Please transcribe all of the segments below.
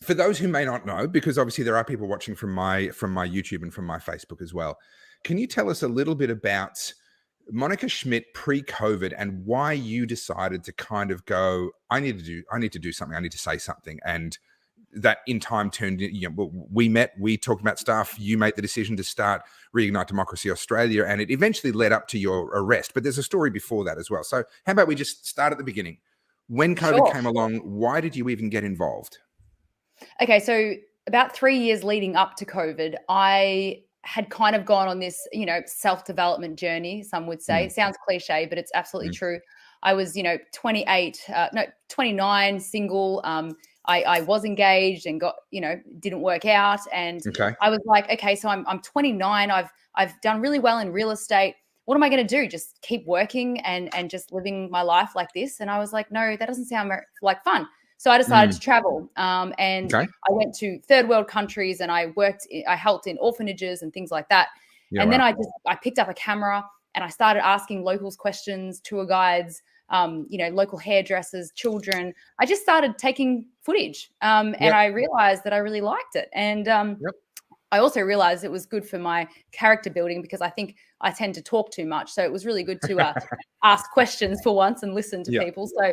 For those who may not know, because obviously there are people watching from my YouTube and from my Facebook as well, can you tell us a little bit about Monica Schmidt pre-COVID and why you decided to kind of go, I need to do something, I need to say something, and that in time turned, we met, we talked about stuff, you made the decision to start Reignite Democracy Australia, and it eventually led up to your arrest. But there's a story before that as well. So how about we just start at the beginning? When COVID came along, why did you even get involved? Okay, so about 3 years leading up to COVID, I had kind of gone on this, self-development journey, some would say. It sounds cliche, but it's absolutely true. I was, 29, single. I was engaged and got, didn't work out. And I was like, okay, so I'm 29. I've done really well in real estate. What am I going to do? Just keep working and just living my life like this? And I was like, no, that doesn't sound like fun. So I decided to travel, and I went to third world countries, and I helped in orphanages and things like that. Yeah, and then I picked up a camera and I started asking locals questions, tour guides, local hairdressers, children. I just started taking footage, and I realized that I really liked it. And I also realized it was good for my character building, because I think I tend to talk too much. So it was really good to ask questions for once and listen to people. So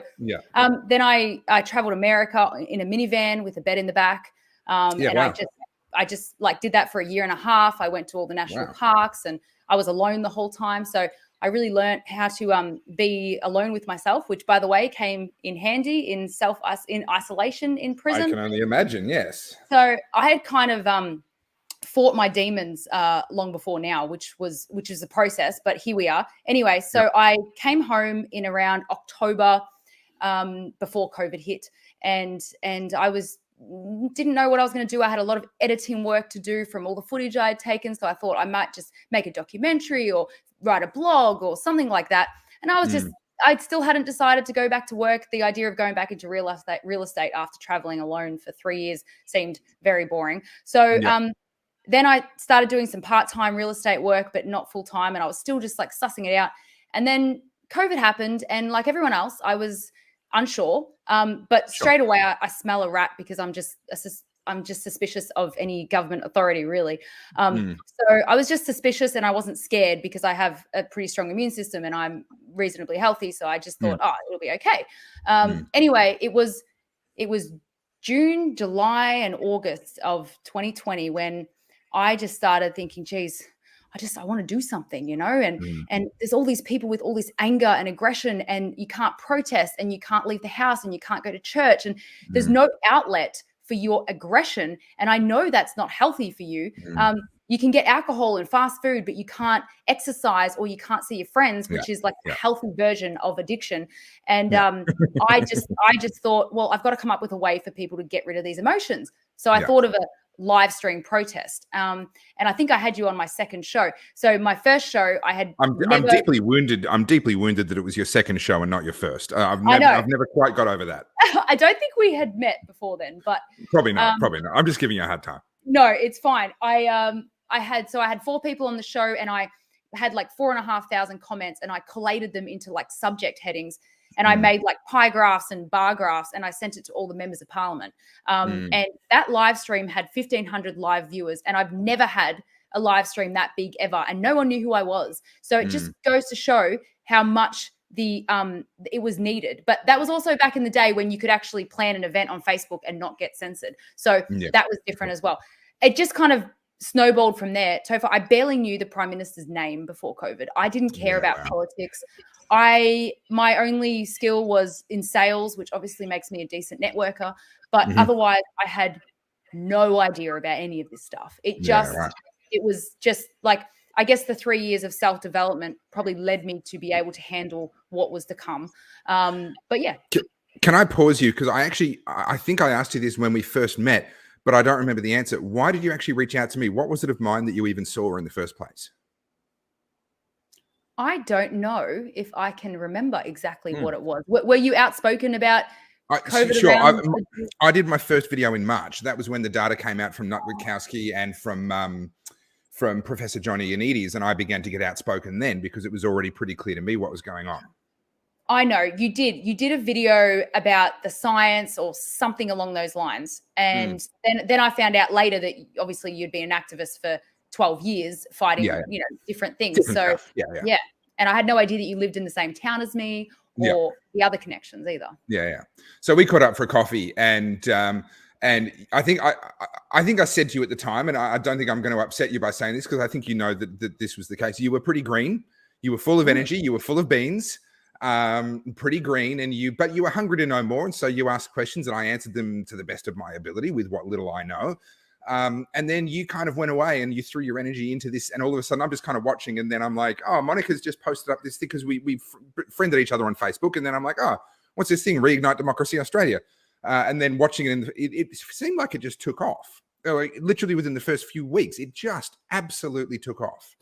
then I traveled America in a minivan with a bed in the back. I just did that for a year and a half. I went to all the national parks, and I was alone the whole time. So I really learned how to be alone with myself, which, by the way, came in handy in isolation in prison. I can only imagine, yes. So I had kind of fought my demons long before now, which is a process, but here we are. Anyway, so I came home in around October before COVID hit, and I didn't know what I was going to do. I had a lot of editing work to do from all the footage I had taken, so I thought I might just make a documentary or write a blog or something like that. And I was I still hadn't decided to go back to work. The idea of going back into real estate after traveling alone for 3 years seemed very boring. So then I started doing some part-time real estate work, but not full-time. And I was still just sussing it out. And then COVID happened. And like everyone else, I was unsure. But straight away, I smell a rat, because I'm just suspicious of any government authority, really. So I was just suspicious, and I wasn't scared, because I have a pretty strong immune system and I'm reasonably healthy. So I just thought, it'll be okay. Anyway, it was June, July, and August of 2020 when I just started thinking, geez, I want to do something, and there's all these people with all this anger and aggression, and you can't protest, and you can't leave the house, and you can't go to church, and there's no outlet for your aggression. And I know that's not healthy for you. You can get alcohol and fast food, but you can't exercise, or you can't see your friends, which is like a healthy version of addiction. And I just thought, well, I've got to come up with a way for people to get rid of these emotions. So I thought of a live stream protest. And I think I had you on my second show. So my first show, I'm deeply wounded. I'm deeply wounded that it was your second show and not your first. I've never quite got over that. I don't think we had met before then, but probably not. I'm just giving you a hard time. No, it's fine. I had 4 people on the show, and I had 4,500 comments, and I collated them into subject headings. And I made pie graphs and bar graphs, and I sent it to all the members of parliament. And that live stream had 1,500 live viewers, and I've never had a live stream that big ever, and no one knew who I was. So it just goes to show how much it was needed. But that was also back in the day when you could actually plan an event on Facebook and not get censored. So that was different as well. It just kind of snowballed from there. Topher, I barely knew the Prime Minister's name before COVID. I didn't care about politics. My only skill was in sales, which obviously makes me a decent networker, but otherwise I had no idea about any of this stuff. It was just I guess the 3 years of self-development probably led me to be able to handle what was to come. But yeah. Can I pause you? Because I think I asked you this when we first met, but I don't remember the answer. Why did you actually reach out to me? What was it of mine that you even saw in the first place? I don't know if I can remember exactly what it was. Were you outspoken about COVID? Sure. I did my first video in March. That was when the data came out from Nut-Witkowski and from Professor Johnny Ioannidis, and I began to get outspoken then, because it was already pretty clear to me what was going on. I know you did. You did a video about the science or something along those lines, and then I found out later that obviously you'd been an activist for 12 years fighting, Yeah, different things. different So stuff. Yeah. and I had no idea that you lived in the same town as me Yeah. or the other connections either. Yeah. So we caught up for coffee, and I think I said to you at the time, and I don't think I'm going to upset you by saying this because I think you know that this was the case. You were pretty green. You were full of energy. You were full of beans. Pretty green, but you were hungry to know more, and so you asked questions, and I answered them to the best of my ability with what little I know. And then you kind of went away and you threw your energy into this, and all of a sudden I'm just kind of watching, and then I'm like, oh, Monica's just posted up this thing because we friended each other on Facebook, and then I'm like, oh, what's this thing? Reignite Democracy Australia. And then watching it, and it seemed like it just took off. Like, literally within the first few weeks, it just absolutely took off.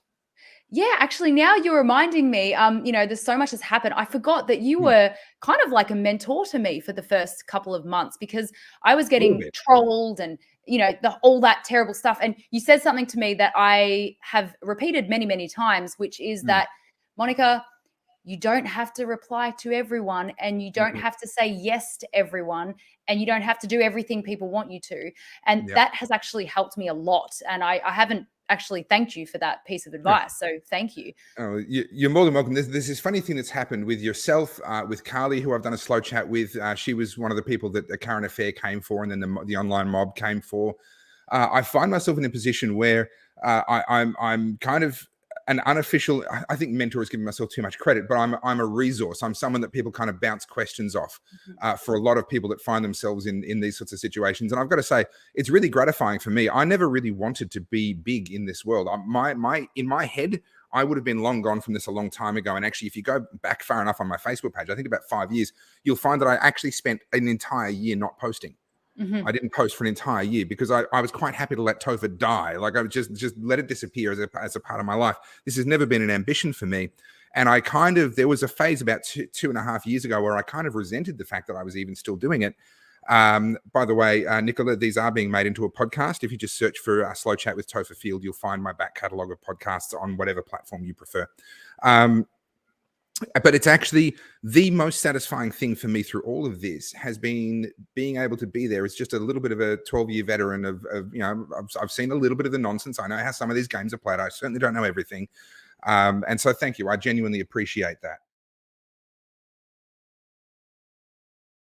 Yeah, actually, now you're reminding me, there's so much has happened. I forgot that you were kind of like a mentor to me for the first couple of months because I was getting trolled and, all that terrible stuff. And you said something to me that I have repeated many, many times, which is that, Monica, you don't have to reply to everyone, and you don't have to say yes to everyone, and you don't have to do everything people want you to. And that has actually helped me a lot. And I haven't actually thanked you for that piece of advice. So thank you. Oh, you're more than welcome. There's this funny thing that's happened with yourself, with Carly, who I've done a slow chat with. She was one of the people that the Current Affair came for, and then the online mob came for. I find myself in a position where I'm kind of an unofficial, I think mentor is giving myself too much credit, but I'm a resource. I'm someone that people kind of bounce questions off for a lot of people that find themselves in these sorts of situations. And I've got to say, it's really gratifying for me. I never really wanted to be big in this world. In my head, I would have been long gone from this a long time ago. And actually, if you go back far enough on my Facebook page, I think about 5 years, you'll find that I actually spent an entire year not posting. I didn't post for an entire year because I was quite happy to let Topher die. Like, I would just let it disappear as a part of my life. This has never been an ambition for me. And there was a phase about 2.5 years ago where I kind of resented the fact that I was even still doing it. By the way, Nicola, these are being made into a podcast. If you just search for Slow Chat with Topher Field, you'll find my back catalogue of podcasts on whatever platform you prefer. But it's actually the most satisfying thing for me through all of this has been being able to be there as just a little bit of a 12-year veteran of I've seen a little bit of the nonsense. I know how some of these games are played. I certainly don't know everything. And so thank you. I genuinely appreciate that.